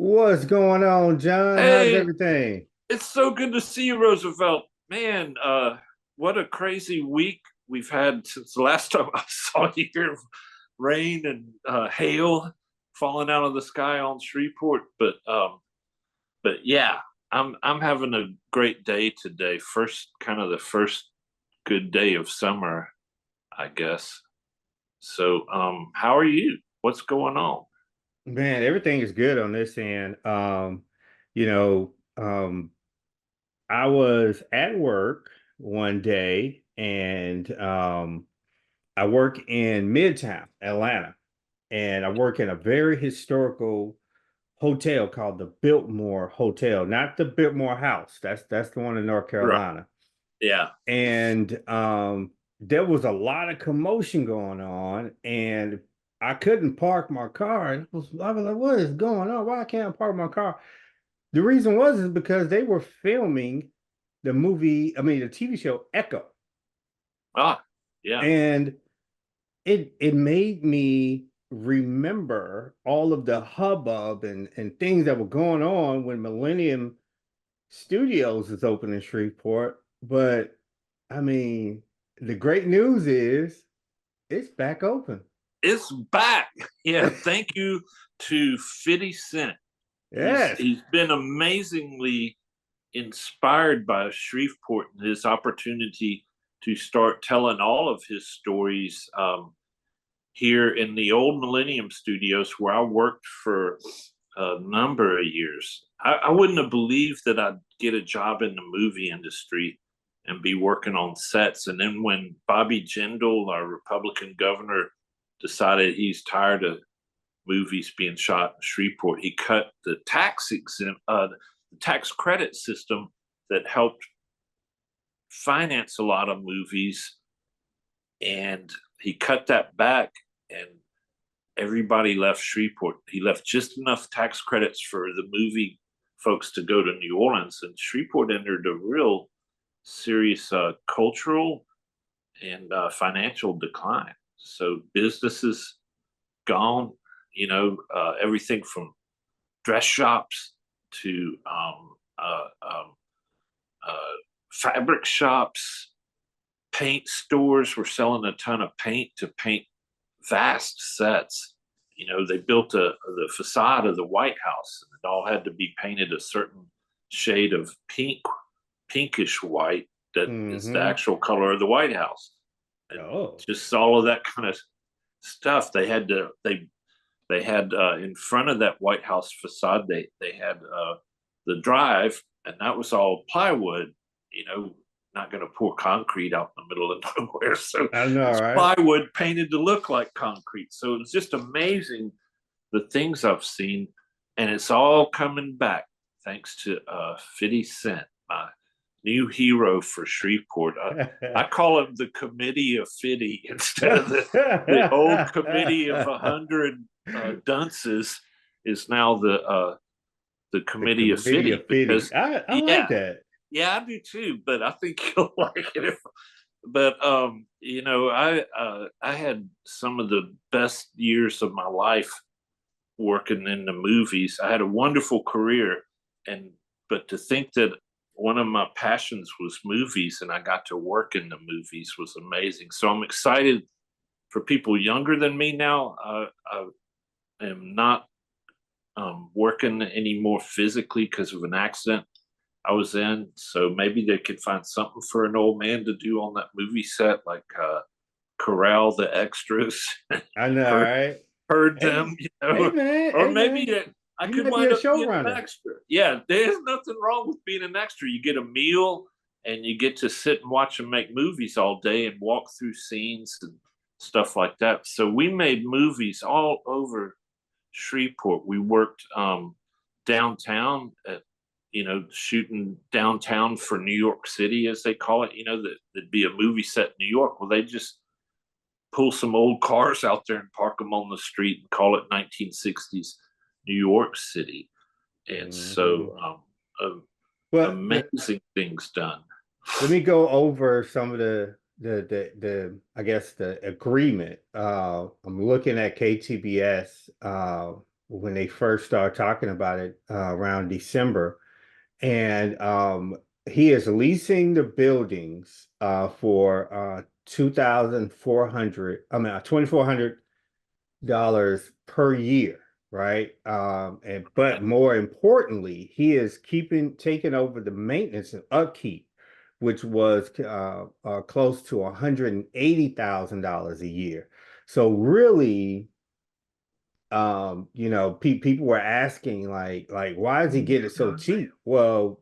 What's going on, John? How's Hey, everything? it's so good to see you, Roosevelt. Man, what a crazy week we've had since the last time I saw you here. Rain and hail falling out of the sky on Shreveport. But yeah, I'm having a great day today. The first good day of summer, I guess. So, how are you? What's going on? Man, everything is good on this end. You know, I was at work one day and I work in Midtown, Atlanta, and I work in a very historical hotel called the Biltmore Hotel, not the Biltmore House. That's the one in North Right. Carolina. Yeah. And there was a lot of commotion going on, and I couldn't park my car. And I was like, "What is going on? Why I can't park my car?" The reason was is because they were filming the TV show Echo, Ah, yeah. and it made me remember all of the hubbub and things that were going on when Millennium Studios is open in Shreveport. But I mean, the great news is it's back open. It's back. Yeah, thank you to 50 Cent. He's Yes. he's been amazingly inspired by Shreveport and his opportunity to start telling all of his stories here in the old Millennium Studios where I worked for a number of years. I wouldn't have believed that I'd get a job in the movie industry and be working on sets. And then when Bobby Jindal, our Republican governor, decided he's tired of movies being shot in Shreveport, he cut the tax credit system that helped finance a lot of movies, and he cut that back, and everybody left Shreveport. He left just enough tax credits for the movie folks to go to New Orleans, and Shreveport entered a real serious cultural and financial decline. So businesses gone, everything from dress shops to fabric shops, paint stores were selling a ton of paint to paint vast sets. They built the facade of the White House, and it all had to be painted a certain shade of pinkish white that is the Mm-hmm. actual color of the White House. And Oh. just all of that kind of stuff. They had in front of that White House facade, they had the drive, and that was all plywood. You know, not going to pour concrete out in the middle of nowhere. So I know, it's right? plywood painted to look like concrete. So it's just amazing the things I've seen, and it's all coming back thanks to 50 Cent, my new hero for Shreveport. I call him the Committee of 50 instead of the old Committee of 100 dunces is now the The Committee of committee 50 of 50. because I like yeah, that. yeah, I do too, but I think you'll like it if but I had some of the best years of my life working in the movies. I had a wonderful career, and but to think that one of my passions was movies and I got to work in the movies was amazing. So I'm excited for people younger than me now. I am not working anymore physically because of an accident I was in. So maybe they could find something for an old man to do on that movie set, like corral the extras, I know, herd right? herd Hey, them, hey man, or hey maybe man. I You could might be wind a up being an showrunner. extra. Yeah, there's nothing wrong with being an extra. You get a meal and you get to sit and watch them make movies all day and walk through scenes and stuff like that. So we made movies all over Shreveport. We worked downtown at, shooting downtown for New York City, as they call it. That'd be a movie set in New York. Well, they just pull some old cars out there and park them on the street and call it 1960s New York City. And Hmm. so Well, amazing things done. let me go over some of the I guess the agreement. I'm looking at KTBS. when they first started talking about it around December. And he is leasing the buildings for 2,400, I mean $2,400 per year, right? And but more importantly, he is taking over the maintenance and upkeep, which was close to $180,000 a year. So really, people were asking like why is he getting it so cheap? Well,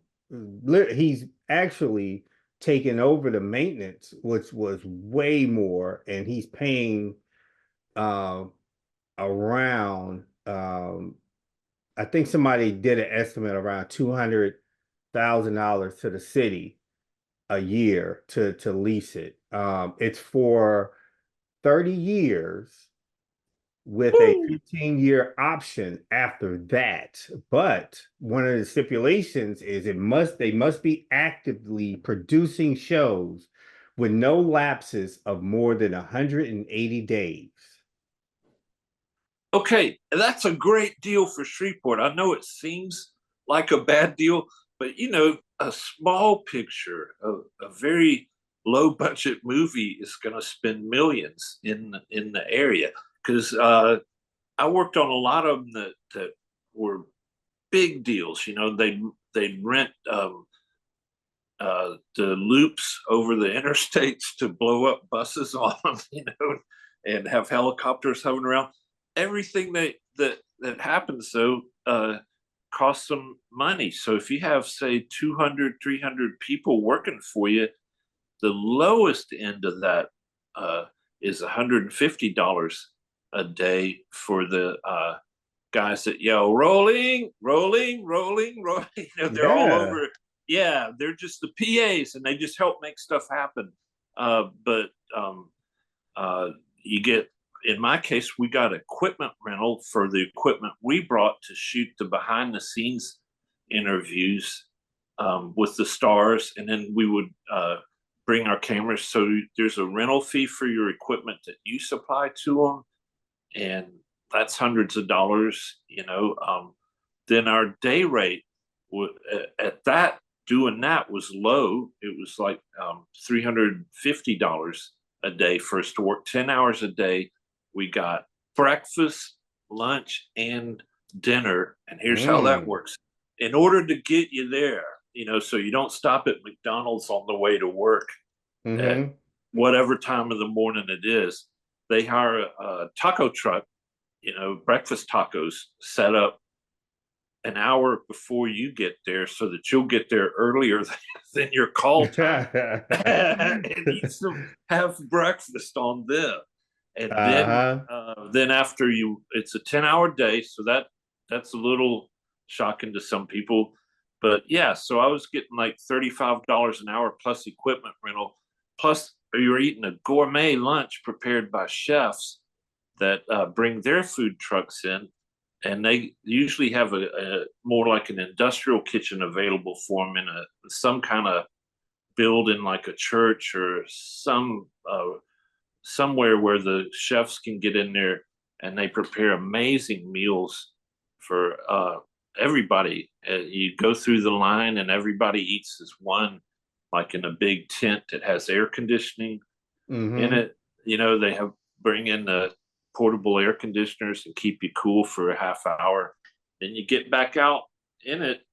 he's actually taken over the maintenance, which was way more, and he's paying uh, around I think somebody did an estimate around $200,000 to the city a year to lease it. It's for 30 years with a Woo! 15-year option after that. But one of the stipulations is they must be actively producing shows with no lapses of more than 180 days. Okay, that's a great deal for Shreveport. I know it seems like a bad deal, but a small picture, a very low budget movie is going to spend millions in the area. Because I worked on a lot of them that were big deals. They'd rent the loops over the interstates to blow up buses on them, and have helicopters hovering around. Everything that happens though costs some money. So if you have say 200, 300 people working for you, the lowest end of that is $150 a day for the guys that yell rolling, rolling, rolling, rolling. They're all Yeah. over. Yeah, they're just the PAs, and they just help make stuff happen. But you get, in my case, we got equipment rental for the equipment we brought to shoot the behind the scenes interviews with the stars, and then we would bring our cameras. So there's a rental fee for your equipment that you supply to them, and that's hundreds of dollars. Then our day rate at that doing that was low. It was like $350 a day for us to work 10 hours a day. We got breakfast, lunch, and dinner. And here's how that Mm. works. In order to get you there, so you don't stop at McDonald's on the way to work at Mm-hmm. whatever time of the morning it is, they hire a taco truck, breakfast tacos set up an hour before you get there so that you'll get there earlier than your call time and eat have breakfast on them. And Uh-huh. then after it's a 10-hour day. So that's a little shocking to some people. But yeah, so I was getting like $35 an hour plus equipment rental. Plus you're eating a gourmet lunch prepared by chefs that bring their food trucks in, and they usually have a more like an industrial kitchen available for them in some kind of building like a church or somewhere where the chefs can get in there, and they prepare amazing meals for everybody. You go through the line and everybody eats as one, like in a big tent that has air conditioning in Mm-hmm. it. They have bring in the portable air conditioners and keep you cool for a half hour. Then you get back out in it,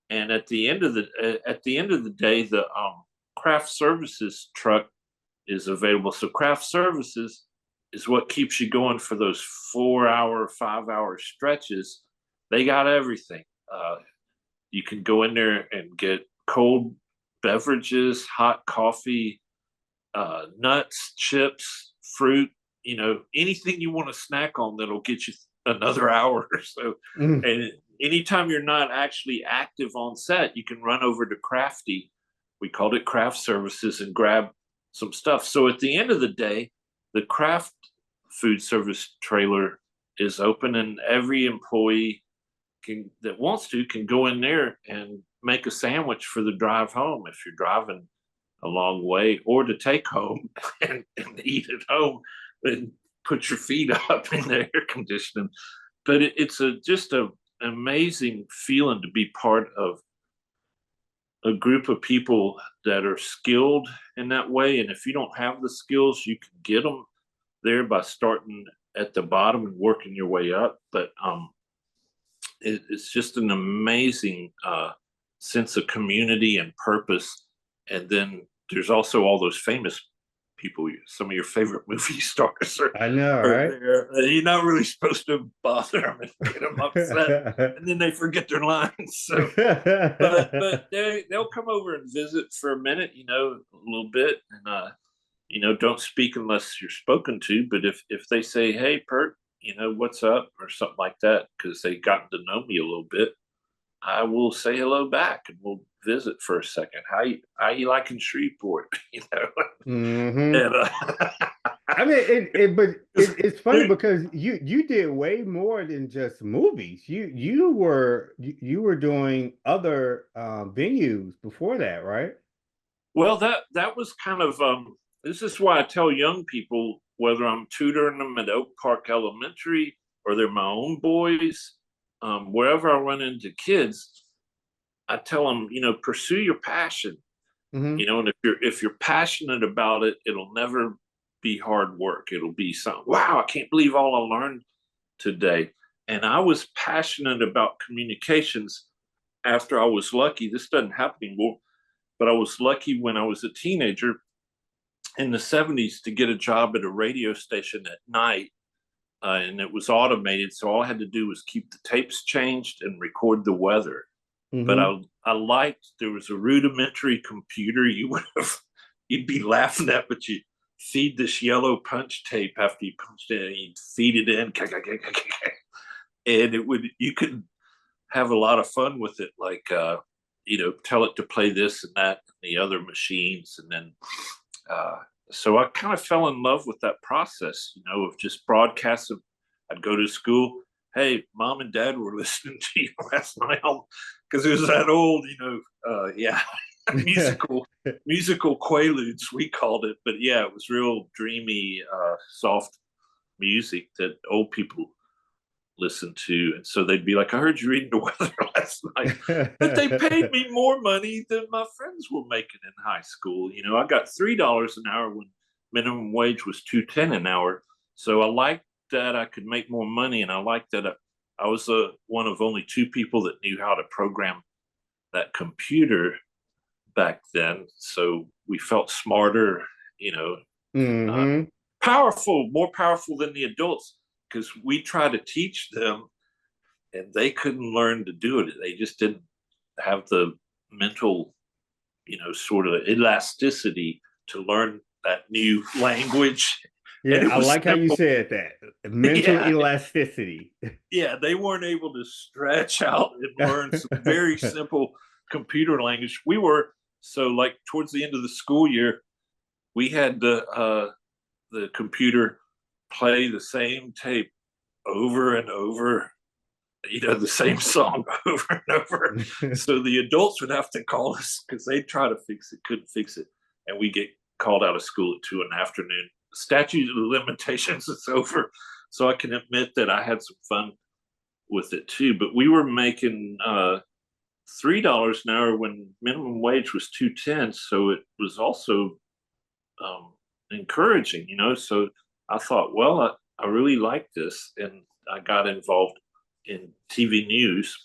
and at the end of the day, the craft services truck is available. So craft services is what keeps you going for those 4 hour, 5 hour stretches. They got everything. You can go in there and get cold beverages, hot coffee, nuts, chips, fruit, anything you want to snack on that'll get you another hour or so. Mm. And anytime you're not actually active on set, you can run over to Crafty. We called it Craft Services and grab some stuff. So at the end of the day, the craft food service trailer is open, and every employee that wants to can go in there and make a sandwich for the drive home if you're driving a long way, or to take home and eat at home and put your feet up in the air conditioning. but it's just an amazing feeling to be part of a group of people that are skilled in that way. And if you don't have the skills, you can get them there by starting at the bottom and working your way up. But it's just an amazing sense of community and purpose. And then there's also all those famous people, some of your favorite movie stars I know, are right? there. You're not really supposed to bother them and get them upset, and then they forget their lines. So, but they'll come over and visit for a minute, a little bit, and don't speak unless you're spoken to. But if they say, "Hey, Pert, what's up?" or something like that, because they gotten to know me a little bit, I will say hello back, and we'll visit for a second. How you liking Shreveport? hmm And I mean, it's funny because you did way more than just movies. You were doing other venues before that, right? well, that was kind of this is why I tell young people, whether I'm tutoring them at Oak Park Elementary or they're my own boys, wherever I run into kids, I tell them, pursue your passion. hmm And if you're passionate about it, it'll never be hard work. It'll be something. Wow, I can't believe all I learned today. And I was passionate about communications after I was lucky. This doesn't happen anymore, but I was lucky when I was a teenager in the 70s to get a job at a radio station at night. And it was automated. So all I had to do was keep the tapes changed and record the weather. But hmm I liked there was a rudimentary computer you'd be laughing at, but you feed this yellow punch tape after you punched it, and you'd feed it in, and you could have a lot of fun with it, like tell it to play this and that and the other machines, and then uh, so I kind of fell in love with that process, of just broadcasting. I'd go to school. Hey, mom and dad were listening to you last night, because it was that old, yeah, musical quaaludes we called it. But yeah, it was real dreamy, soft music that old people listen to. And so they'd be like, I heard you reading the weather last night. But they paid me more money than my friends were making in high school. I got $3 an hour when minimum wage was $2.10 an hour. So I liked that I could make more money, and I liked that I was one of only two people that knew how to program that computer back then. So we felt smarter, you know, uh, hmm powerful, more powerful than the adults, because we tried to teach them and they couldn't learn to do it. They just didn't have the mental, sort of elasticity to learn that new language. And Yeah, it I was like how you simple. said that. Mental Yeah. elasticity. Yeah. They weren't able to stretch out and learn some very simple computer language. So like towards the end of the school year, we had the computer play the same tape over and over, the same song over and over. So the adults would have to call us because they'd try to fix it, couldn't fix it. And we get called out of school at 2 in the afternoon. Statute of limitations is over. So I can admit that I had some fun with it too. But we were making $3 an hour when minimum wage was 2.10. So it was also encouraging, So I thought, well, I really like this, and I got involved in TV news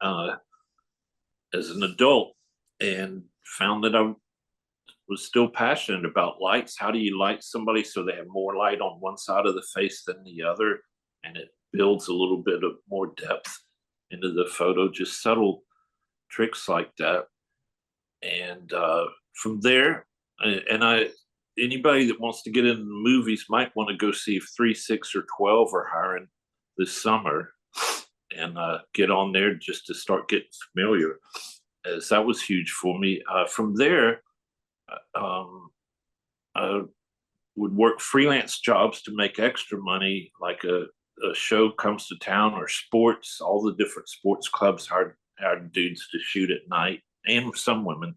uh, as an adult, and found that I was still passionate about lights. How do you light somebody so they have more light on one side of the face than the other, and it builds a little bit of more depth into the photo, just subtle tricks like that. And from there, and anybody that wants to get into the movies might want to go see if 3, 6, or 12 are hiring this summer, and get on there just to start getting familiar, as that was huge for me. From there, um, I would work freelance jobs to make extra money, like a show comes to town, or sports. All the different sports clubs hired dudes to shoot at night, and some women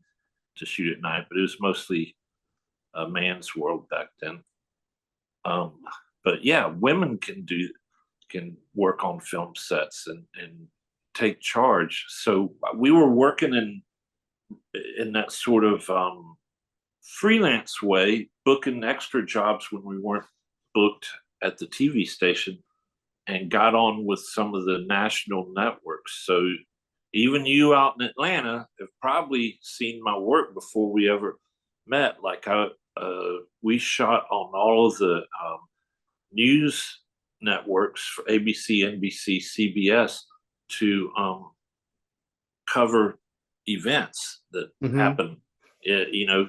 to shoot at night, but it was mostly a man's world back then. Um, but yeah, women can work on film sets and take charge. So we were working in that sort of freelance way, booking extra jobs when we weren't booked at the TV station, and got on with some of the national networks. So even you out in Atlanta have probably seen my work before we ever met. Like we shot on all of the news networks for ABC, NBC, CBS to cover events that Hmm. happen, you know,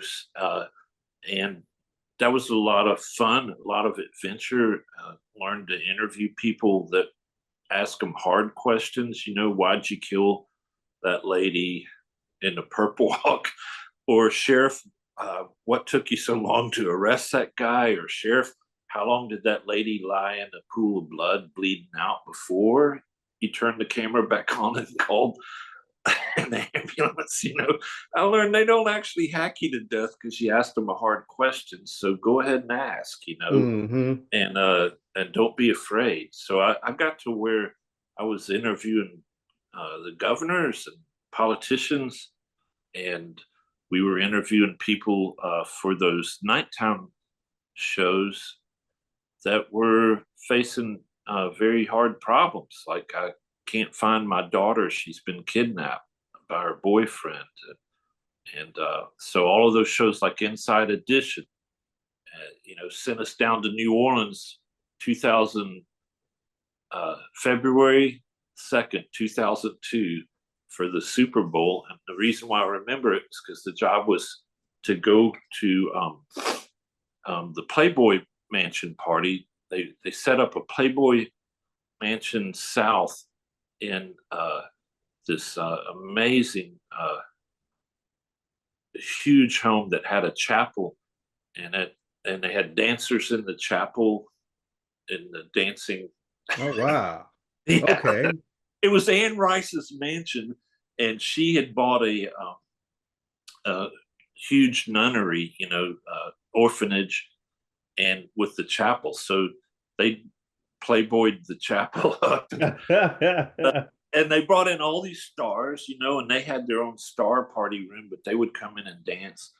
and that was a lot of fun, a lot of adventure. Learned to interview people that ask them hard questions. You know, why'd you kill that lady in the Purple Hawk? Or Sheriff, what took you so long to arrest that guy? Or Sheriff, how long did that lady lie in a pool of blood bleeding out before you turned the camera back on and called the ambulance? You know, I learned they don't actually hack you to death because you asked them a hard question. So go ahead and ask, you know, Hmm. and don't be afraid. So I got to where I was interviewing the governors and politicians, and we were interviewing people for those nighttime shows that were facing very hard problems. Like, I can't find my daughter; she's been kidnapped by her boyfriend, and so all of those shows, like Inside Edition, you know, sent us down to New Orleans, 2000 February 2nd, 2002, for the Super Bowl. And the reason why I remember it is because the job was to go to the Playboy Mansion party. They set up a Playboy Mansion South in this amazing, huge home that had a chapel in it, and they had dancers in the chapel in the dancing. Oh, wow. Yeah, Okay. it was Anne Rice's mansion, and she had bought a huge nunnery, you know, orphanage, and with the chapel. So they playboyed the chapel up, and they brought in all these stars, you know, and they had their own star party room, but they would come in and dance,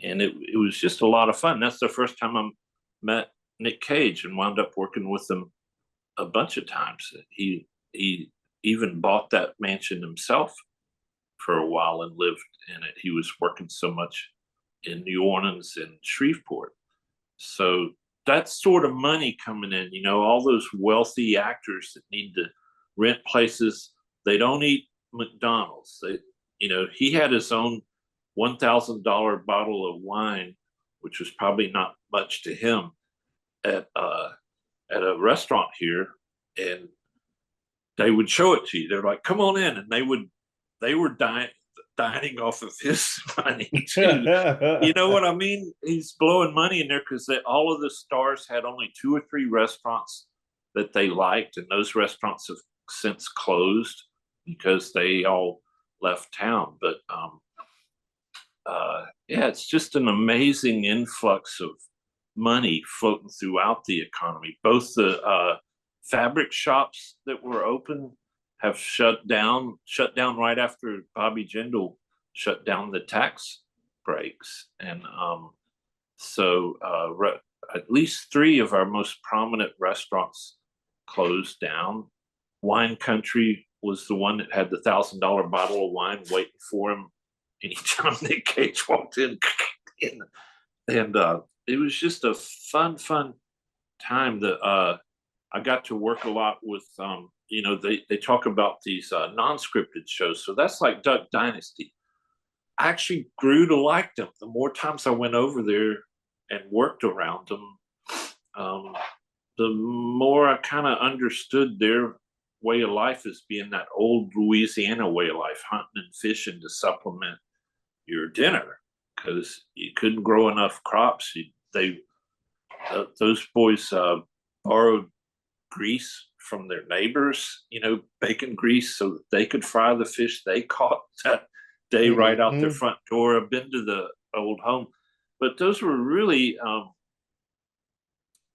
and it was just a lot of fun. That's the first time I met Nick Cage and wound up working with him a bunch of times. He even bought that mansion himself for a while and lived in it. He was working so much in New Orleans and Shreveport. So that's sort of money coming in, you know, all those wealthy actors that need to rent places. They don't eat McDonald's. They, you know, he had his own $1,000 bottle of wine, which was probably not much to him, at at a restaurant here, and they would show it to you. They're like, "Come on in," and they were dining off of his money too. You know what I mean? He's blowing money in there because all of the stars had only two or three restaurants that they liked, and those restaurants have since closed because they all left town. But yeah, it's just an amazing influx of money floating throughout the economy. Both the fabric shops that were open have shut down right after Bobby Jindal shut down the tax breaks. And so at least three of our most prominent restaurants closed down. Wine Country was the one that had the $1,000 bottle of wine waiting for him anytime Nick Cage walked in. And it was just a fun time. That I got to work a lot with, you know, they talk about these non-scripted shows. So that's like Duck Dynasty. I actually grew to like them. The more times I went over there and worked around them, um, the more I kind of understood their way of life as being that old Louisiana way of life, hunting and fishing to supplement your dinner because you couldn't grow enough crops. Those boys borrowed grease from their neighbors, you know, bacon grease, so that they could fry the fish they caught that day right out their Hmm. front door. I've been to the old home, but those were really,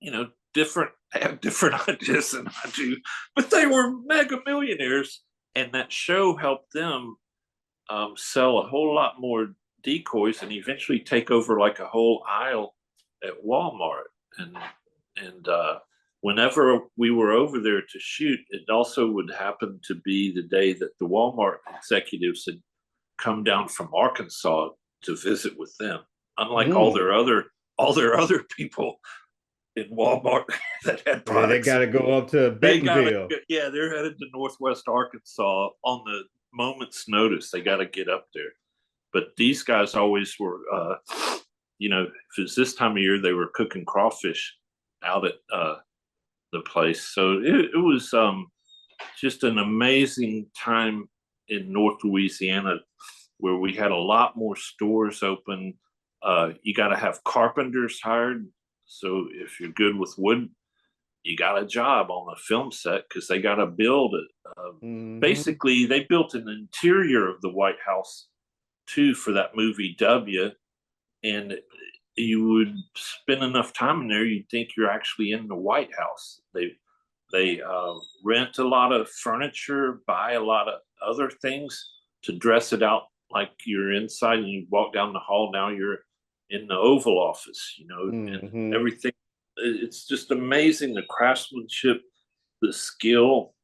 you know, different have different ideas than I do, but they were mega millionaires, and that show helped them sell a whole lot more decoys and eventually take over like a whole aisle at Walmart. And whenever we were over there to shoot, it also would happen to be the day that the Walmart executives had come down from Arkansas to visit with them. Unlike Mm. all their other people in Walmart that had Yeah, they products, got to go up to they got to, Bentonville. yeah, they're headed to Northwest Arkansas on the moment's notice. They got to get up there. But these guys always were, if it's this time of year, they were cooking crawfish out at the place. So it was just an amazing time in North Louisiana where we had a lot more stores open. You got to have carpenters hired. So if you're good with wood, you got a job on the film set because they got to build it. Hmm. Basically, they built an interior of the White House too for that movie W, and you would spend enough time in there, you'd think you're actually in the White House. They rent a lot of furniture, buy a lot of other things to dress it out like you're inside, and you walk down the hall. Now you're in the Oval Office, and Hmm. everything. It's just amazing the craftsmanship, the skill,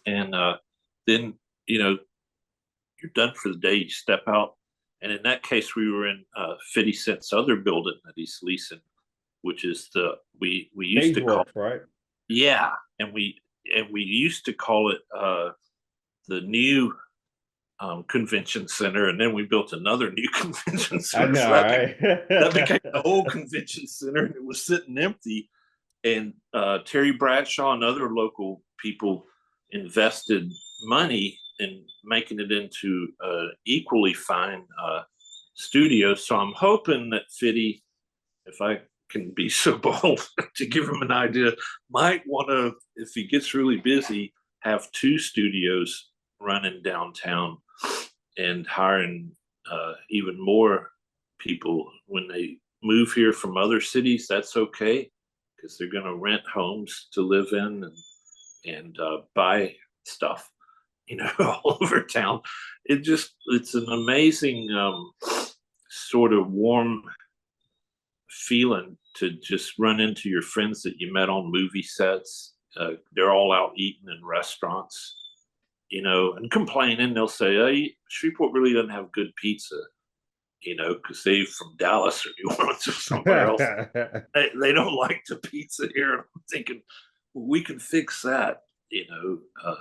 and then you know you're done for the day. You step out, and in that case, we were in 50 Cent's other building that he's leasing, which is the we used Stage to call, works, right? yeah, and we used to call it the new convention center, and then we built another new convention I center, know, so that became the right? old convention center, and it was sitting empty. And Terry Bradshaw and other local people invested money in making it into equally fine studio. So I'm hoping that Fitty, if I can be so bold to give him an idea, might want to, if he gets really busy, have two studios running downtown and hiring even more people when they move here from other cities. That's okay because they're going to rent homes to live in and buy stuff, all over town. It's an amazing sort of warm feeling to just run into your friends that you met on movie sets. They're all out eating in restaurants, and complaining. They'll say, "Hey, Shreveport really doesn't have good pizza," because they're from Dallas or New Orleans or somewhere else. They don't like the pizza here. And I'm thinking, well, we can fix that, you know.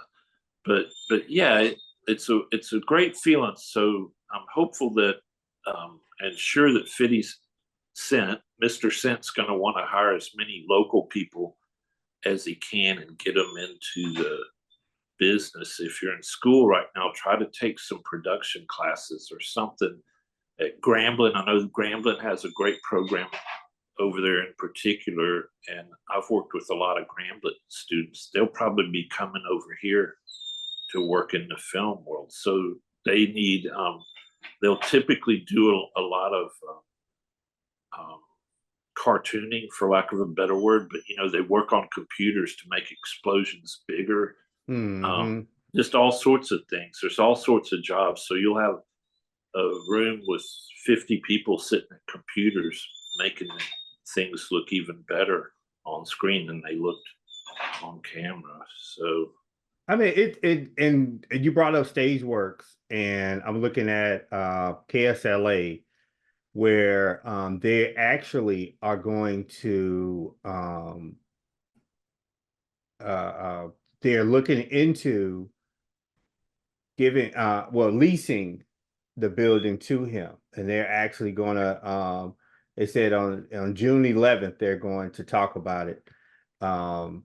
But yeah, it's a great feeling. So I'm hopeful that and sure that Mr. Cent's going to want to hire as many local people as he can and get them into the business. If you're in school right now, try to take some production classes or something at Grambling. I know Grambling has a great program over there in particular, and I've worked with a lot of Grambling students. They'll probably be coming over here to work in the film world. So they need, they'll typically do a lot of um, cartooning, for lack of a better word, but they work on computers to make explosions bigger. Um, Hmm. just all sorts of things. There's all sorts of jobs. So you'll have a room with 50 people sitting at computers making things look even better on screen than they looked on camera. So I mean, and you brought up Stageworks, and I'm looking at KSLA, where they actually are going to they're looking into giving leasing the building to him, and they're actually going to they said on June 11th they're going to talk about it, um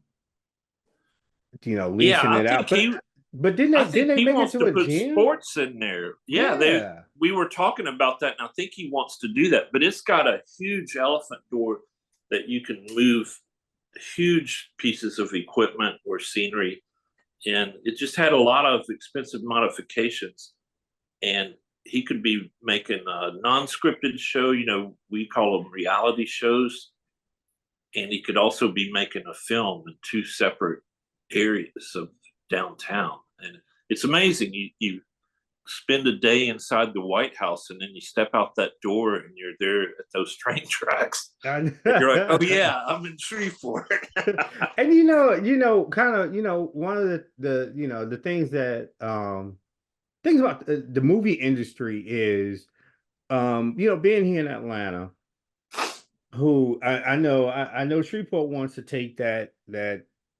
yeah, leasing I it think out. he But I didn't think they he make it wants to to a put gym? sports in there. Yeah, Yeah. we were talking about that, and I think he wants to do that. But it's got a huge elephant door that you can move huge pieces of equipment or scenery, and it just had a lot of expensive modifications. And he could be making a non-scripted show. We call them reality shows, and he could also be making a film in two separate areas of downtown. And it's amazing. You spend a day inside the White House, and then you step out that door, and you're there at those train tracks, and you're like, "Oh yeah, I'm in Shreveport." And kind of, one of the things that things about the movie industry is, being here in Atlanta, who I know Shreveport wants to take that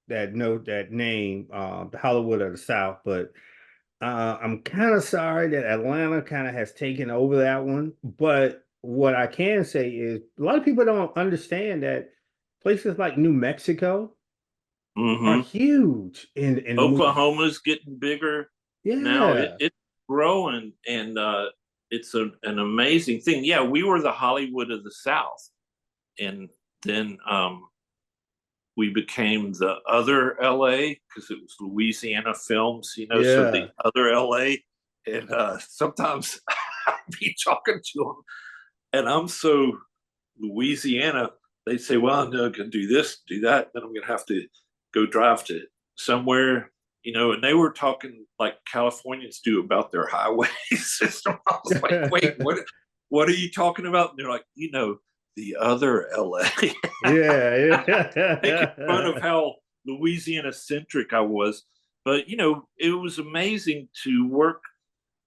name, the Hollywood of the South, but I'm kind of sorry that Atlanta kind of has taken over that one. But what I can say is a lot of people don't understand that places like New Mexico are Mm-hmm. huge in the movie. Oklahoma's getting bigger now. Yeah. It's growing, and it's an amazing thing. Yeah, we were the Hollywood of the South, and then we became the other LA because it was Louisiana Films, so the Yeah. other LA. And sometimes I'd be talking to them, and I'm so Louisiana, they say, well, I'm going to do this, do that. Then I'm going to have to go drive to somewhere, and they were talking like Californians do about their highway system. I was like, wait, what are you talking about? And they're like, the other LA. Yeah, Making fun of yeah. how Louisiana centric I was. But, it was amazing to work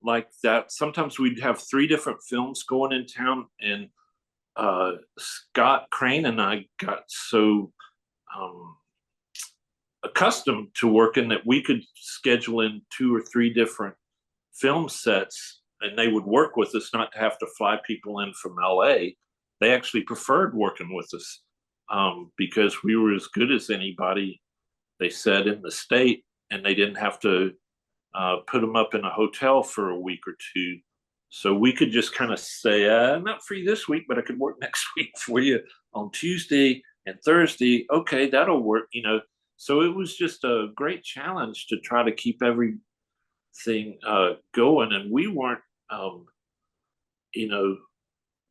like that. Sometimes we'd have three different films going in town, and Scott Crane and I got so um, accustomed to working that we could schedule in two or three different film sets, and they would work with us, not to have to fly people in from LA. They actually preferred working with us because we were as good as anybody, they said, in the state, and they didn't have to put them up in a hotel for a week or two. So we could just kind of say, I'm not free this week, but I could work next week for you on Tuesday and Thursday. Okay, that'll work. So it was just a great challenge to try to keep everything going. And we weren't, you know,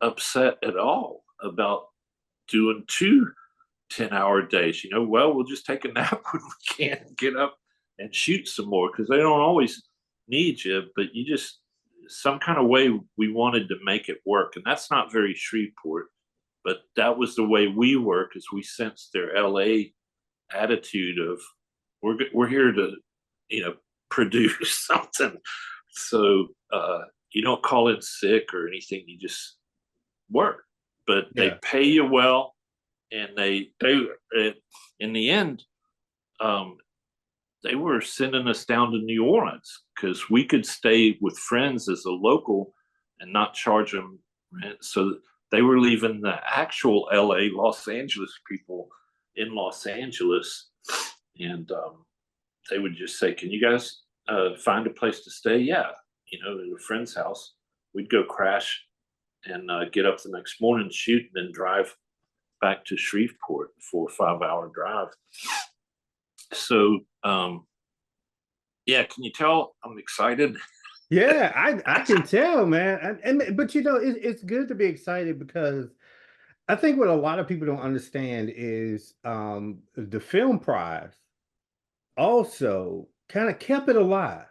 upset at all about doing two 10-hour days. Well, we'll just take a nap when we can and get up and shoot some more because they don't always need you, but you just, some kind of way we wanted to make it work. And that's not very Shreveport, but that was the way we work, as we sensed their LA attitude of we're here to, produce something. So you don't call in sick or anything, you just work, but they Yeah. pay you well. And they in the end, um, they were sending us down to New Orleans because we could stay with friends as a local and not charge them rent. So they were leaving the actual LA, Los Angeles people in Los Angeles, and they would just say, "Can you guys find a place to stay?" Yeah, at a friend's house. We'd go crash and get up the next morning, shoot, and then drive back to Shreveport, 4 or 5 hour drive. So, yeah, can you tell I'm excited? Yeah, I can tell, man. But it's good to be excited because I think what a lot of people don't understand is the film prize also kind of kept it alive,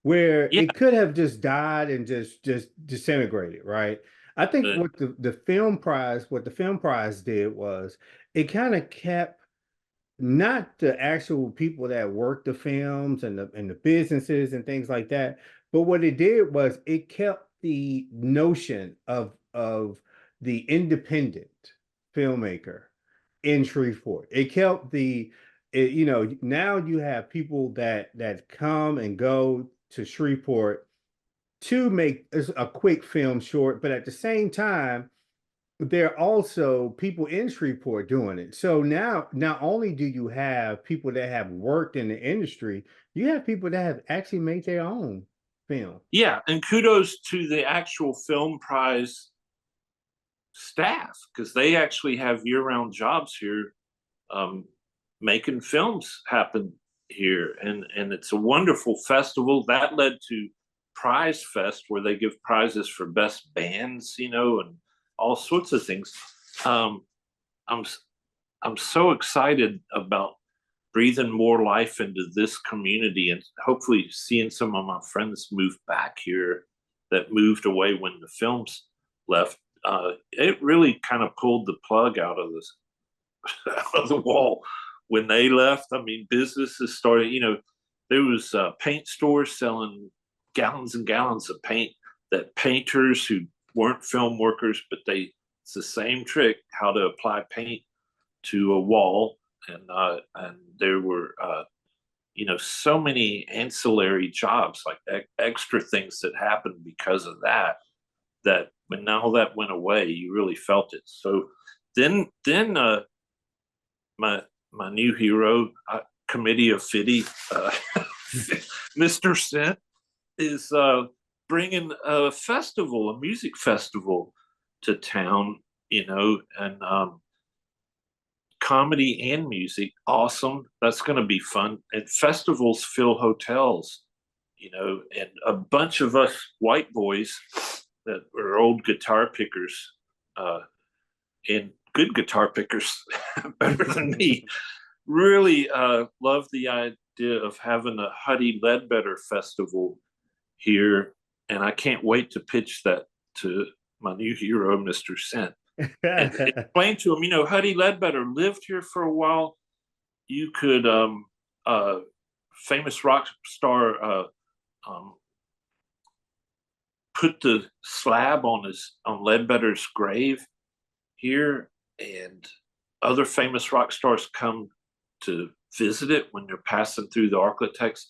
where Yeah, it could have just died and just disintegrated, right? I think but what the film prize did was it kind of kept not the actual people that work the films and the businesses and things like that, but what it did was it kept the notion of the independent filmmaker in Shreveport. It kept now you have people that come and go to Shreveport to make a quick film short, but at the same time there are also people in Shreveport doing it. So now, not only do you have people that have worked in the industry, you have people that have actually made their own film. yeah, and kudos to the actual film prize staff because they actually have year-round jobs here, um, making films happen here, and it's a wonderful festival that led to Prize Fest, where they give prizes for best bands, and all sorts of things. Um, I'm I'm so excited about breathing more life into this community and hopefully seeing some of my friends move back here that moved away when the films left. It really kind of pulled the plug out of this out of the wall when they left. I mean, businesses started. There was paint stores selling gallons and gallons of paint that painters who weren't film workers, but it's the same trick how to apply paint to a wall, and there were so many ancillary jobs like extra things that happened because of that. That when all that went away, you really felt it. So then my my new hero, committee of Fitty, Mr. Cent, is bringing a festival, a music festival to town, and comedy and music. Awesome. That's going to be fun. And festivals fill hotels, and a bunch of us white boys that are old guitar pickers, and good guitar pickers, better than me, really love the idea of having a Huddy Ledbetter festival here. And I can't wait to pitch that to my new hero, Mr. Cent, and explain to him, Huddy Ledbetter lived here for a while. You could, famous rock star, put the slab on Ledbetter's grave here, and other famous rock stars come to visit it when they're passing through the Arklatex.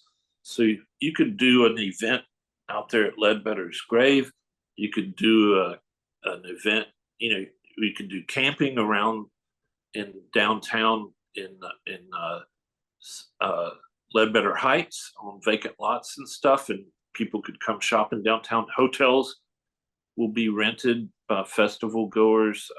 So you could do an event out there at Ledbetter's grave. You could do an event. We could do camping around in downtown in Ledbetter Heights on vacant lots and stuff, and people could come shopping downtown. Hotels will be rented by festival goers.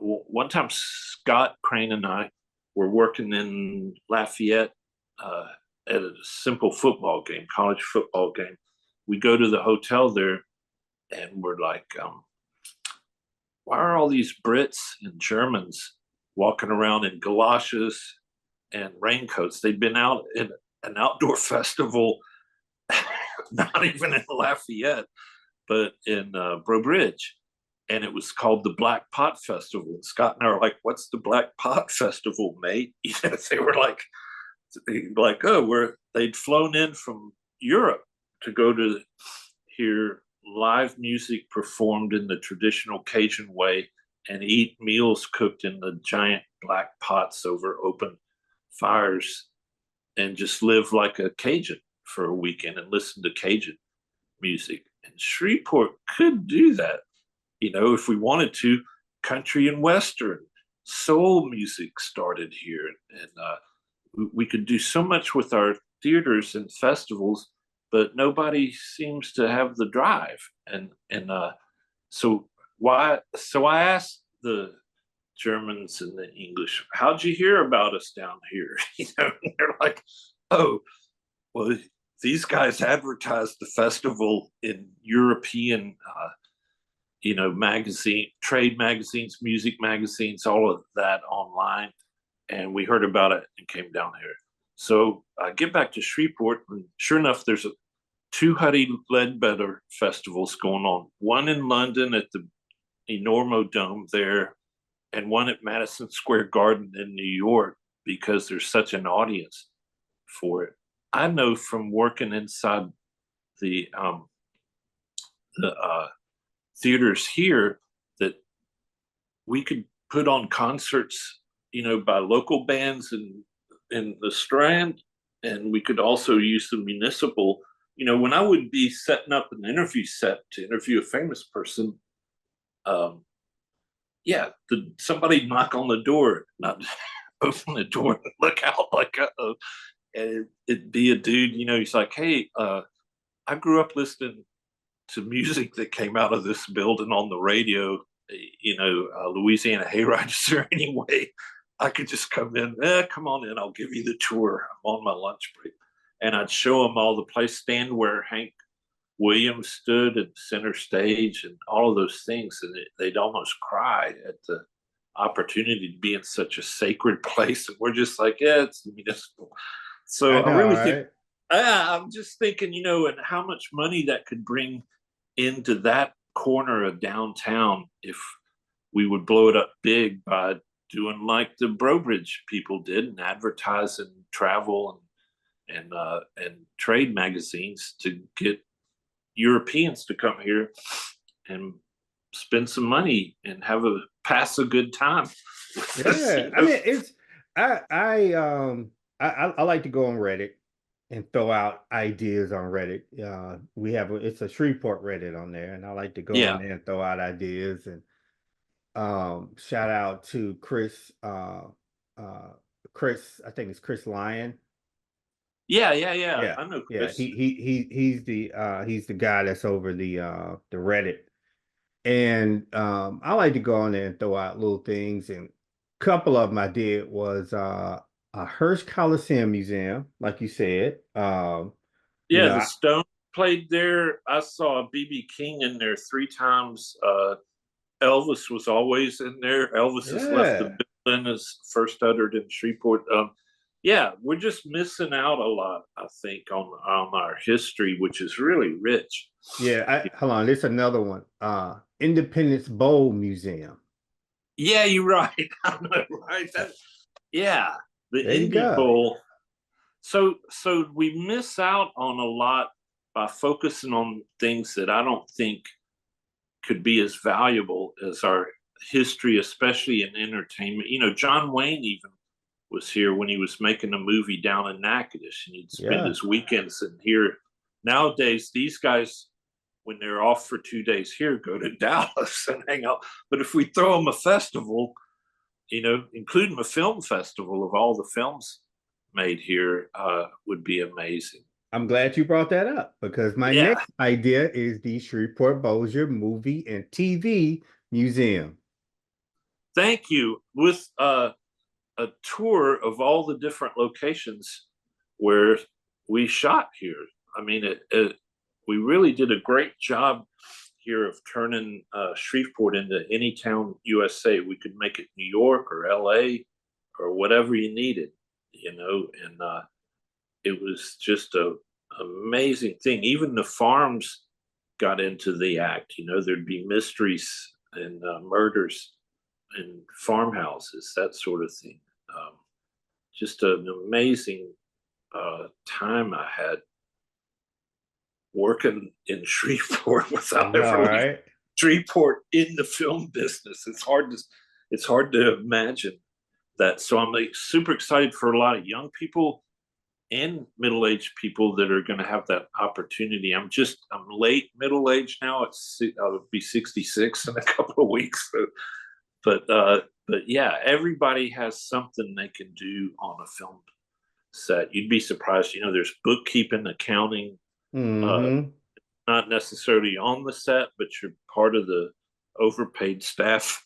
One time, Scott Crane and I were working in Lafayette at a simple football game, college football game. We go to the hotel there, and we're like, why are all these Brits and Germans walking around in galoshes and raincoats? They'd been out in an outdoor festival, not even in Lafayette, but in Breaux Bridge. And it was called the Black Pot Festival. And Scott and I were like, what's the Black Pot Festival, mate? They were like, oh, they'd flown in from Europe to go to hear live music performed in the traditional Cajun way and eat meals cooked in the giant black pots over open fires and just live like a Cajun for a weekend and listen to Cajun music. And Shreveport could do that, if we wanted to. Country and Western, soul music started here. And we could do so much with our theaters and festivals, but nobody seems to have the drive. So I asked the Germans and the English, how'd you hear about us down here? They're like, oh, well, these guys advertised the festival in European trade magazines, music magazines, all of that online, and we heard about it and came down here. So I get back to Shreveport, and sure enough, there's two Huddy Ledbetter festivals going on. One in London at the Enormo Dome there, and one at Madison Square Garden in New York, because there's such an audience for it. I know from working inside the theaters here that we could put on concerts, by local bands in the Strand, and we could also use the municipal. When I would be setting up an interview set to interview a famous person, somebody knock on the door, not open the door and look out like, uh-oh. And it'd be a dude, he's like, hey, I grew up listening to music that came out of this building on the radio, Louisiana Hayriders or anyway. I could just come in, come on in, I'll give you the tour. I'm on my lunch break. And I'd show them all the place, stand where Hank Williams stood at center stage and all of those things. And they'd almost cry at opportunity to be in such a sacred place, and we're just like, yeah, it's municipal. I So I know, really think, right? I'm just thinking, and how much money that could bring into that corner of downtown if we would blow it up big by doing like the Brobridge people did and advertise and travel and trade magazines to get Europeans to come here and spend some money and have a pass a good time with us, Yeah, I mean it's I like to go on Reddit and throw out ideas on Reddit. We have it's a Shreveport Reddit on there, and I like to go on Yeah. there and throw out ideas and shout out to uh Chris, I think it's Chris Lyon. Yeah, yeah, yeah. Yeah, I know yeah. Chris. He's the guy that's over the Reddit. And I like to go on there and throw out little things. And a couple of them I did was a Hearst Coliseum Museum, like you said. You Yeah, know, the I, Stone played there. I saw BB King in there 3 times. Elvis was always in there. Elvis has left the yeah, building, as first uttered in Shreveport. Yeah, we're just missing out a lot, I think, on our history, which is really rich. yeah. Hold on, there's another one. Independence Bowl Museum. Yeah, you're right. I know, right? Yeah, the There you Indy go. Bowl. So we miss out on a lot by focusing on things that I don't think could be as valuable as our history, especially in entertainment. John Wayne even was here when he was making a movie down in Natchitoches, and he'd spend Yeah. his weekends in here. Nowadays, these guys, when they're off for 2 days here, go to Dallas and hang out. But if we throw them a festival, including a film festival of all the films made here, would be amazing. I'm glad you brought that up because my Yeah, next idea is the Shreveport Bossier Movie and TV Museum. thank you. With a tour of all the different locations where we shot here. I mean, we really did a great job here of turning Shreveport into any town USA. We could make it New York or LA or whatever you needed, and it was just a amazing thing. Even the farms got into the act. There'd be mysteries and murders in farmhouses, that sort of thing. Um, just an amazing time I had working in Shreveport I without know, ever leaving right? Shreveport in the film business. It's hard to imagine that. So I'm like super excited for a lot of young people and middle-aged people that are going to have that opportunity. I'm late middle age now. I'll be 66 in a couple of weeks. So, but yeah, everybody has something they can do on a film set. You'd be surprised. There's bookkeeping, accounting, uh, Mm-hmm. not necessarily on the set, but you're part of the overpaid staff.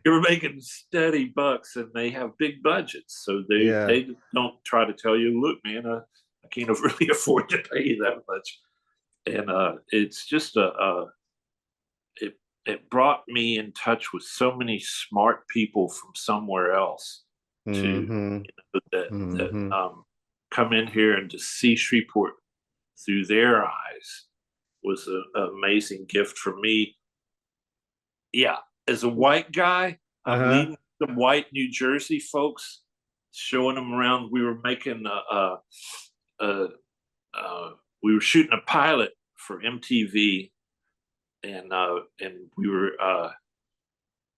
You're making steady bucks, and they have big budgets, so they Yeah. they don't try to tell you, look, man, I can't really afford to pay you that much. And it's just it brought me in touch with so many smart people from somewhere else to Mm-hmm. that Mm-hmm. come in here, and to see Shreveport through their eyes was an amazing gift for me. Yeah, as a white guy, I'm Uh-huh. leading some white New Jersey folks, showing them around. We were making a we were shooting a pilot for MTV, and we were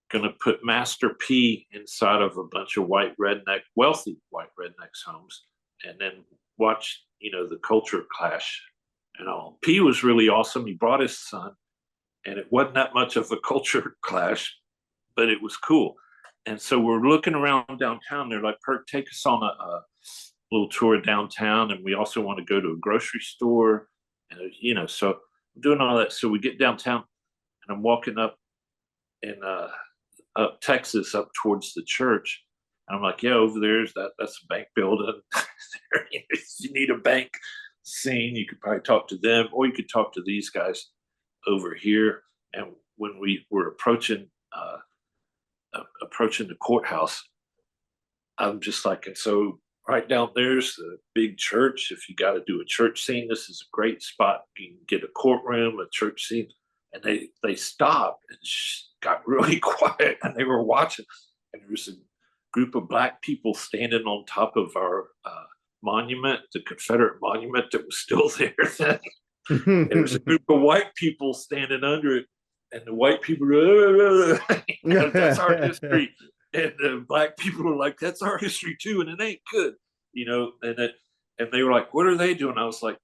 going to put Master P inside of a bunch of wealthy white rednecks homes, and then watch the culture clash and all. P was really awesome. He brought his son, and it wasn't that much of a culture clash, but it was cool. And so we're looking around downtown. They're like, Perk, take us on a little tour of downtown, and we also want to go to a grocery store, and so I'm doing all that. So we get downtown, and I'm walking up Texas up towards the church. And I'm like, yeah, over there's that's a bank building. If you need a bank scene, you could probably talk to them, or you could talk to these guys over here. And when we were approaching approaching the courthouse, I'm just like, and so right down there's the big church. If you got to do a church scene, this is a great spot. You can get a courtroom, a church scene. And they stopped and got really quiet, and they were watching. And there was a group of black people standing on top of our monument, the Confederate monument that was still there then. And there was a group of white people standing under it, and the white people were, that's our history. And the black people were like, that's our history too, and it ain't good, and they were like, what are they doing? I was like,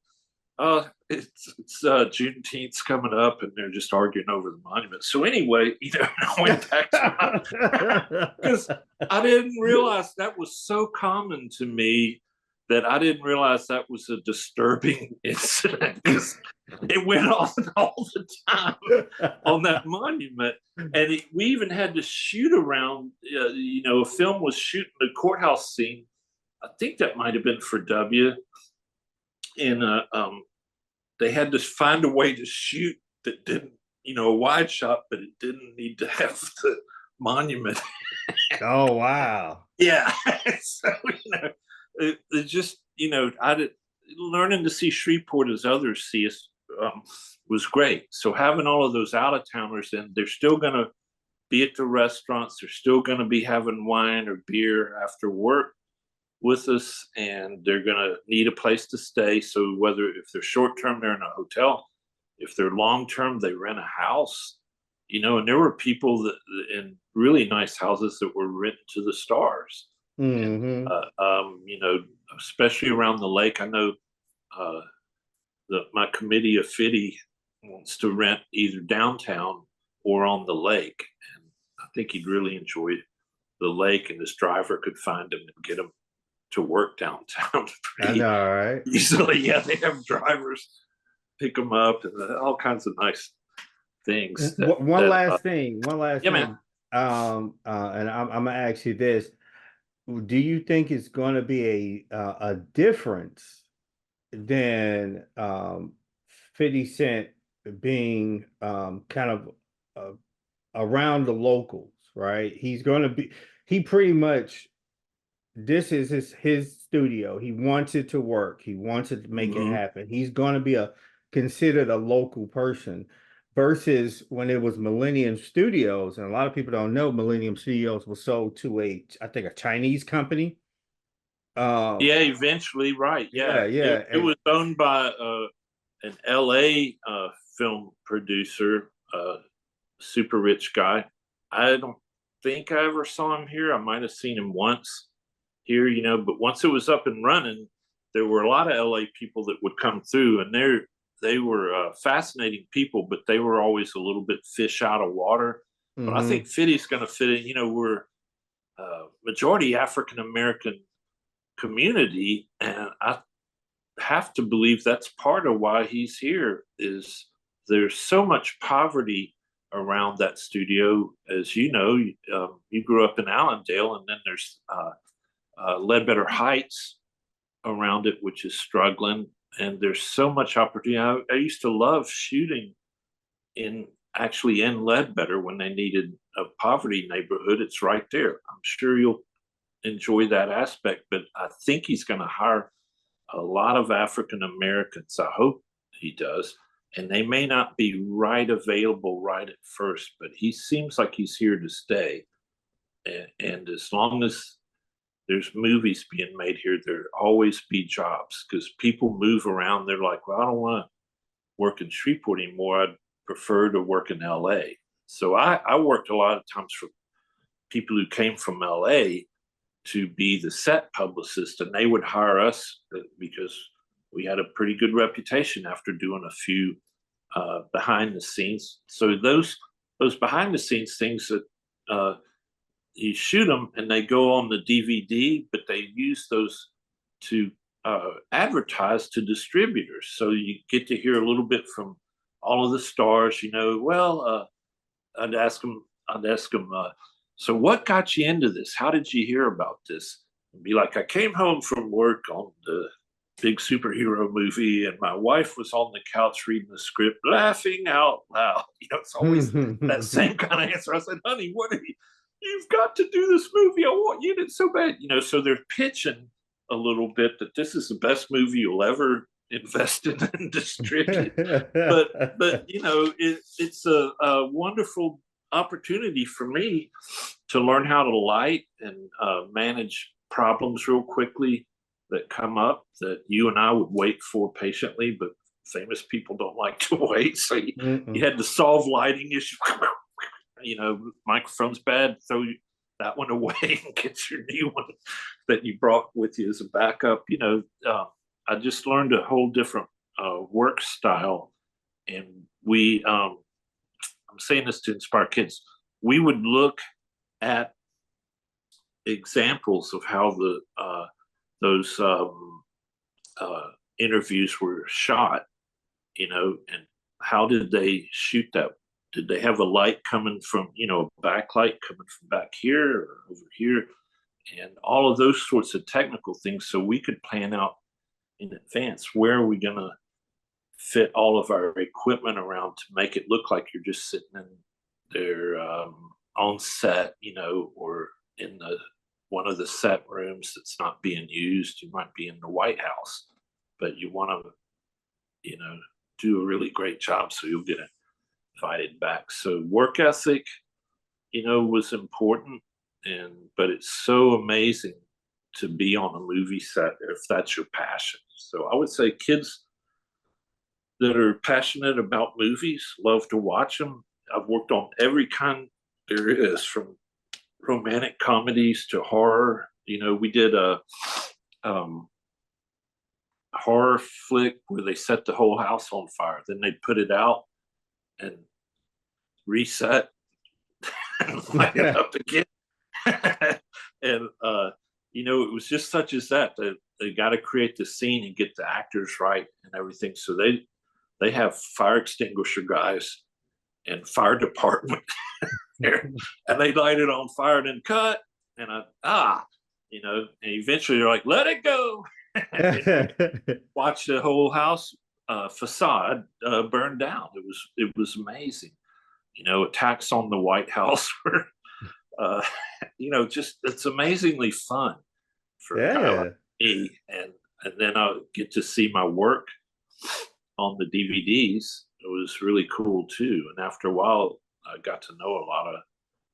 it's Juneteenth's coming up, and they're just arguing over the monument. So anyway, I went back to because I didn't realize that was so common to me that I didn't realize that was a disturbing incident, because it went on all the time on that monument. And we even had to shoot around, a film was shooting the courthouse scene. I think that might have been for W. And they had to find a way to shoot that didn't, a wide shot, but it didn't need to have the monument. Oh, wow. Yeah. So, it just, learning to see Shreveport as others see us was great. So having all of those out of towners, and they're still going to be at the restaurants, they're still going to be having wine or beer after work with us, and they're going to need a place to stay. So whether if they're short term, they're in a hotel. If they're long term, they rent a house. And there were people that in really nice houses that were rented to the stars. Mm-hmm. And, especially around the lake. I know my committee of FIDI wants to rent either downtown or on the lake. And I think he'd really enjoy the lake, and his driver could find him and get him to work downtown pretty I know, right? easily. Yeah, they have drivers pick them up, and all kinds of nice things. One last thing. Yeah, thing. man. And I'm gonna ask you this: do you think it's going to be a difference than 50 Cent being kind of around the locals, right? He's going to be. He pretty much. This is his studio. He wants it to work. He wants it to make it happen. He's going to be considered a local person, versus when it was Millennium Studios. And a lot of people don't know Millennium Studios was sold to I think a Chinese company. Yeah, eventually, right. Yeah. It was owned by an LA film producer, super rich guy. I don't think I ever saw him here. I might have seen him once here, but once it was up and running, there were a lot of LA people that would come through, and they were fascinating people, but they were always a little bit fish out of water. But I think FIDI's going to fit in. We're majority African American community, and I have to believe that's part of why he's here. Is there's so much poverty around that studio. As you know, you grew up in Allendale, and then there's Ledbetter Heights around it, which is struggling, and there's so much opportunity. I used to love shooting in Ledbetter when they needed a poverty neighborhood. It's right there. I'm sure you'll enjoy that aspect, but I think he's going to hire a lot of African Americans. I hope he does, and they may not be right available right at first, but he seems like he's here to stay. And as long as there's movies being made here, there'll always be jobs, because people move around. They're like, well, I don't want to work in Shreveport anymore. I'd prefer to work in LA. So I worked a lot of times for people who came from LA to be the set publicist, and they would hire us because we had a pretty good reputation after doing a few behind the scenes. So those behind the scenes things that you shoot them and they go on the DVD, but they use those to advertise to distributors. So you get to hear a little bit from all of the stars. I'd ask them, so what got you into this? How did you hear about this? And be like, I came home from work on the big superhero movie, and my wife was on the couch reading the script, laughing out loud. It's always that same kind of answer. I said, honey, what are you? you've got to do this movie. I want you to so bad. So they're pitching a little bit that this is the best movie you'll ever invest in and distribute. But it's a wonderful opportunity for me to learn how to light and manage problems real quickly that come up that you and I would wait for patiently, but famous people don't like to wait. So you had to solve lighting issues. Microphone's bad, throw that one away and get your new one that you brought with you as a backup. I just learned a whole different work style. And I'm saying this to inspire kids, we would look at examples of how those interviews were shot, and how did they shoot that? Did they have a light coming from, a backlight coming from back here or over here? And all of those sorts of technical things. So we could plan out in advance where are we going to fit all of our equipment around to make it look like you're just sitting in there on set, or in one of the set rooms that's not being used. You might be in the White House, but you want to, do a really great job so you'll get invited back. So work ethic, was important, but it's so amazing to be on a movie set if that's your passion. So I would say kids that are passionate about movies love to watch them. I've worked on every kind there is, from romantic comedies to horror. We did a horror flick where they set the whole house on fire, then they put it out and reset and light it up again. And it was just such as that. They got to create the scene and get the actors right and everything. So they have fire extinguisher guys and fire department there, and they light it on fire and then cut. And and eventually they're like, let it go. Watch the whole house facade burn down. It was amazing. Attacks on the White House were, just it's amazingly fun for a guy like me. And then I get to see my work on the DVDs. It was really cool too. And after a while, I got to know a lot of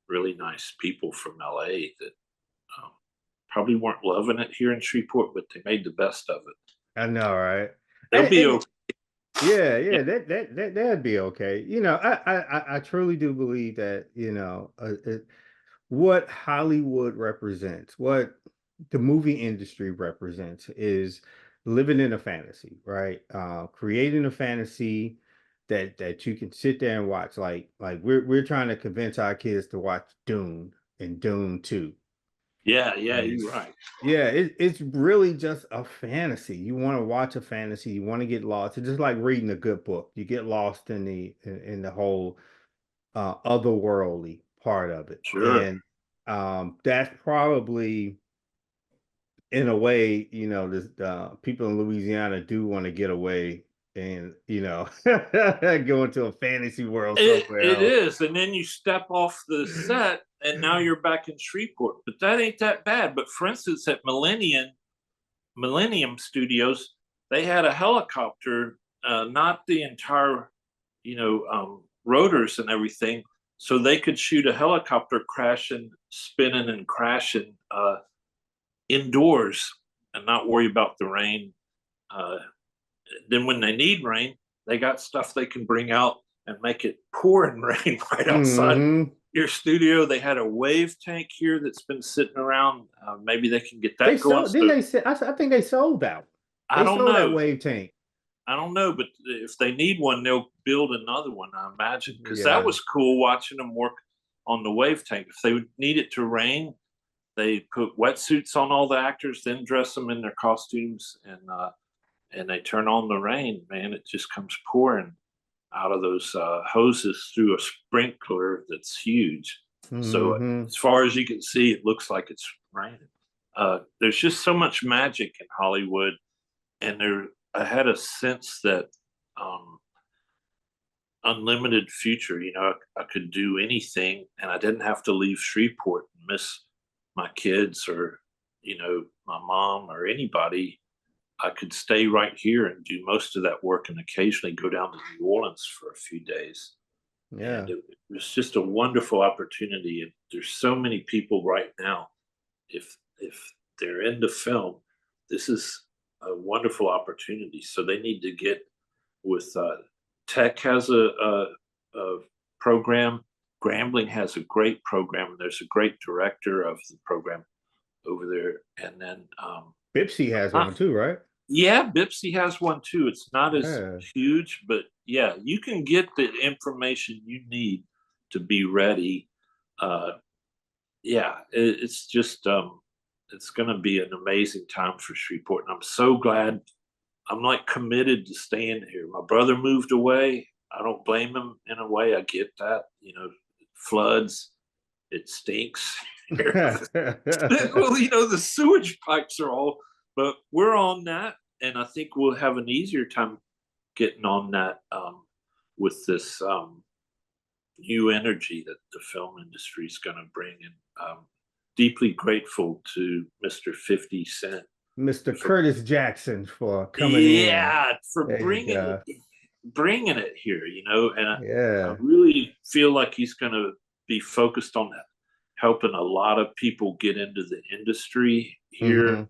really nice people from LA that probably weren't loving it here in Shreveport, but they made the best of it. I know, right? They'll be okay. Yeah. That'd be okay. I truly do believe that, what Hollywood represents, what the movie industry represents, is living in a fantasy, right? Creating a fantasy that you can sit there and watch. Like we're trying to convince our kids to watch Dune and Dune 2. Yeah, you're right. Yeah, it's really just a fantasy. You want to watch a fantasy, you want to get lost. It's just like reading a good book. You get lost in the whole otherworldly part of it. Sure. And that's probably, in a way, this people in Louisiana do want to get away and go into a fantasy world somewhere It else. is, and then you step off the set, and now you're back in Shreveport. But that ain't that bad. But for instance, at Millennium Studios, they had a helicopter, not the entire, rotors and everything, so they could shoot a helicopter crashing, spinning, and crashing indoors, and not worry about the rain. Then when they need rain, they got stuff they can bring out and make it pouring rain right outside your studio. They had a wave tank here that's been sitting around. Maybe they can get that going. Didn't they say? I think they sold that. I don't know that wave tank. I don't know, but if they need one, they'll build another one, I imagine, because that was cool watching them work on the wave tank. If they need it to rain, they put wetsuits on all the actors, then dress them in their costumes, and they turn on the rain. Man, it just comes pouring out of those hoses through a sprinkler that's huge. So as far as you can see, it looks like it's raining. There's just so much magic in Hollywood, and I had a sense that unlimited future. I could do anything, and I didn't have to leave Shreveport and miss my kids or my mom or anybody. I could stay right here and do most of that work, and occasionally go down to New Orleans for a few days. And Yeah. it was just a wonderful opportunity. And there's so many people right now, if they're into film, this is a wonderful opportunity. So they need to get with Tech has a program. Grambling has a great program, and there's a great director of the program over there. And then, Bipsy has not, one too, right? yeah, Bipsy has one too. It's not as Yeah. huge, but yeah, you can get the information you need to be ready. Uh, yeah, it's just it's going to be an amazing time for Shreveport, and I'm so glad. I'm like committed to staying here. My brother moved away. I don't blame him in a way. I get that. Floods, it stinks here. Well, the sewage pipes are all, but we're on that, and I think we'll have an easier time getting on that with this new energy that the film industry is going to bring. And deeply grateful to Mr. 50 Cent Mr. for Curtis Jackson for coming in. yeah for There you go. bringing it here. And I Yeah. really feel like he's going to be focused on that, helping a lot of people get into the industry here, Hmm.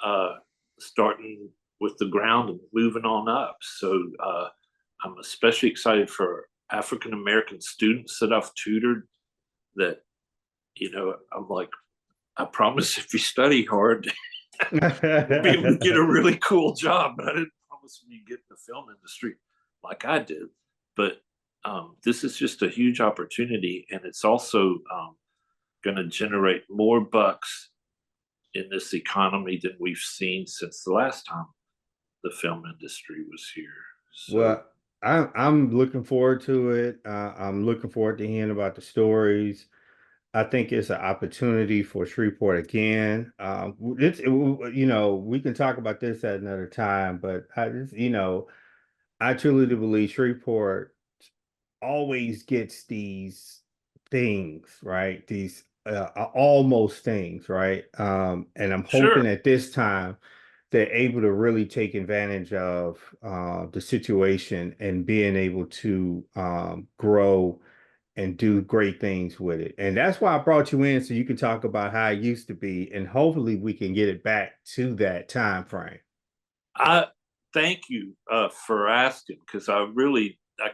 uh, starting with the ground and moving on up. So I'm especially excited for African American students that I've tutored. That I'm like, I promise if you study hard, you'll be able to get a really cool job. But I didn't promise you get in the film industry like I did. But this is just a huge opportunity, and it's also going to generate more bucks in this economy than we've seen since the last time the film industry was here. So, Well, I'm looking forward to it. I'm looking forward to hearing about the stories. I think it's an opportunity for Shreveport again. We can talk about this at another time, but I truly do believe Shreveport always gets these things, right? These almost things, right? And I'm hoping sure. at this time they're able to really take advantage of the situation and being able to grow and do great things with it. And that's why I brought you in so you can talk about how it used to be, and hopefully we can get it back to that time frame. I thank you for asking, because I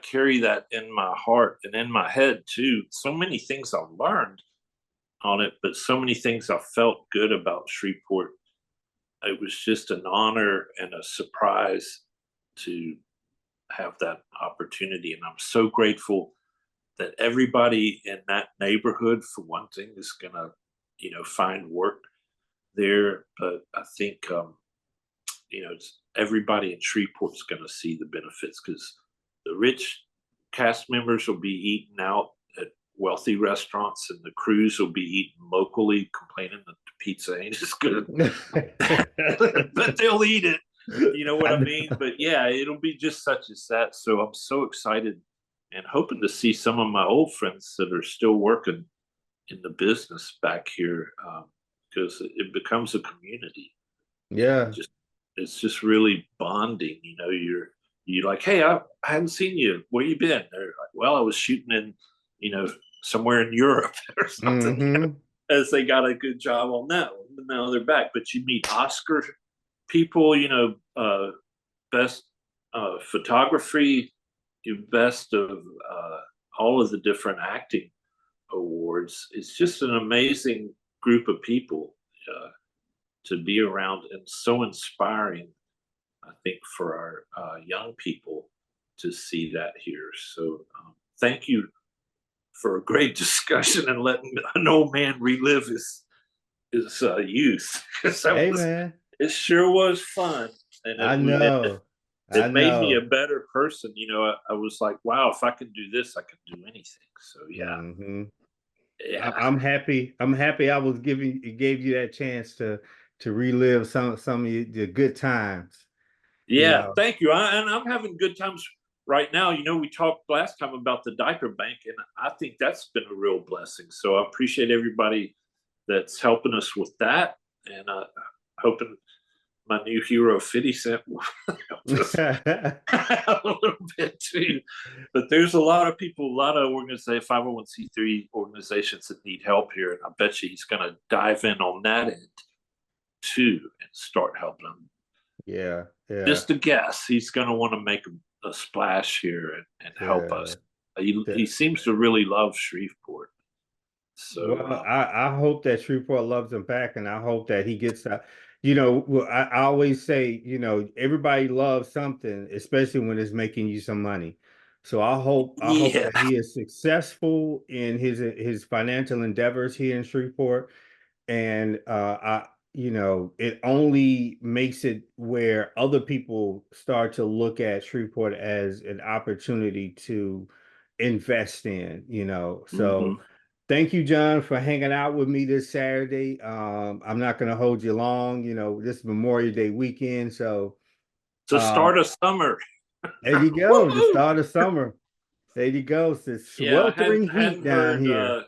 carry that in my heart and in my head too. So many things I've learned on it, but so many things I felt good about Shreveport. It was just an honor and a surprise to have that opportunity, and I'm so grateful that everybody in that neighborhood, for one thing, is gonna find work there. But I think everybody in Shreveport is going to see the benefits, because the rich cast members will be eating out at wealthy restaurants, and the crews will be eating locally, complaining that the pizza ain't as good, but they'll eat it. You know what I I mean? know. But yeah, it'll be just such as that. So I'm so excited and hoping to see some of my old friends that are still working in the business back here, because it becomes a community, and Yeah. it's just really bonding. You're like, hey, I haven't seen you. Where you been? They're like, well, I was shooting in, you know, somewhere in Europe or something. Hmm. As they got a good job on that one, but now they're back. But you meet Oscar people, best photography, best of all of the different acting awards. It's just an amazing group of people to be around, and so inspiring, I think, for our young people to see that here. So thank you for a great discussion and letting an old man relive his youth, because Hey man, it sure was fun, and I know. I it made me a know. better person. I was like, wow, if I can do this, I can do anything. So yeah, Hmm. yeah, I'm happy. I'm happy I was gave you that chance to relive some of the good times, you yeah. know. Thank you. And I'm having good times right now, we talked last time about the diaper bank, and I think that's been a real blessing. So I appreciate everybody that's helping us with that, and hoping my new hero 50 Cent will help us a little bit too. But there's a lot of people, a lot of organizations, 501c3 organizations that need help here, and I bet you he's going to dive in on that end too and start helping them. Yeah, yeah, Just a guess, he's going to want to make a splash here and help yeah. us. He seems to really love Shreveport. So Well, I hope that Shreveport loves him back, and I hope that he gets that. Well, I always say, everybody loves something, especially when it's making you some money. So I hope yeah, that he is successful in his financial endeavors here in Shreveport, and it only makes it where other people start to look at Shreveport as an opportunity to invest in. So. mm-hmm. Thank you, John, for hanging out with me this Saturday. I'm not going to hold you long. This is Memorial Day weekend, so To uh, start a summer. there you go. The Woohoo! start of summer. There you go. It's Yeah, I hadn't sweltering heat hadn't down heard here.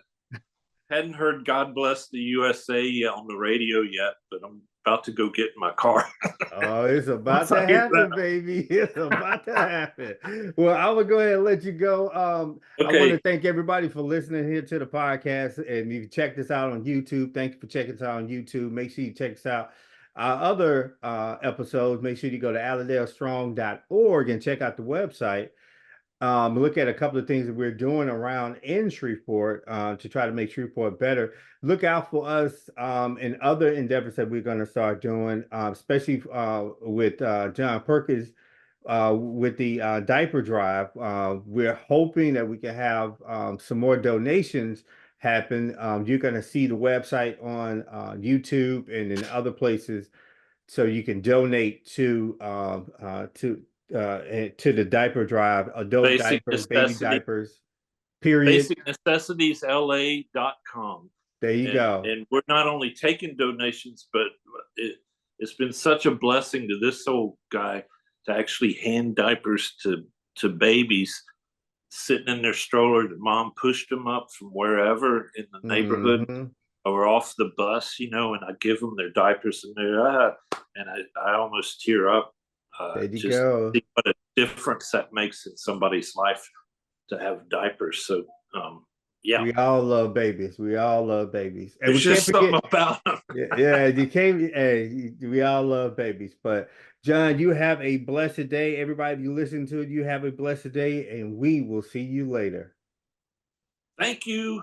hadn't heard "God Bless the USA" on the radio yet, but I'm about to go get in my car. Oh, it's Once about I to hear happen, that, baby. It's about to happen. Well, I will go ahead and let you go. I want to okay. thank everybody for listening here to the podcast. And you can check this out on YouTube. Thank you for checking us out on YouTube. Make sure you check us out. Our other episodes, make sure you go to allendalestrong.org and check out the website. Look at a couple of things that we're doing around in Shreveport to try to make Shreveport better. Look out for us in other endeavors that we're going to start doing, especially with John Perkins with the diaper drive. We're hoping that we can have some more donations happen. You're going to see the website on YouTube and in other places so you can donate to the diaper drive, adult Basic diapers, baby necessity, diapers, period. basicnecessitiesla.com. There you go. And we're not only taking donations, but it's been such a blessing to this old guy to actually hand diapers to babies sitting in their stroller. The mom pushed them up from wherever in the neighborhood Hmm. or off the bus, and I give them their diapers and and I almost tear up There you just go. see what a difference that makes in somebody's life to have diapers. So, yeah, We all love babies. We all love babies. And there's we can't just something forget, about them. yeah, yeah, you can't, hey, we all love babies. But John, you have a blessed day. Everybody, you listen to it, you have a blessed day, and we will see you later. Thank you.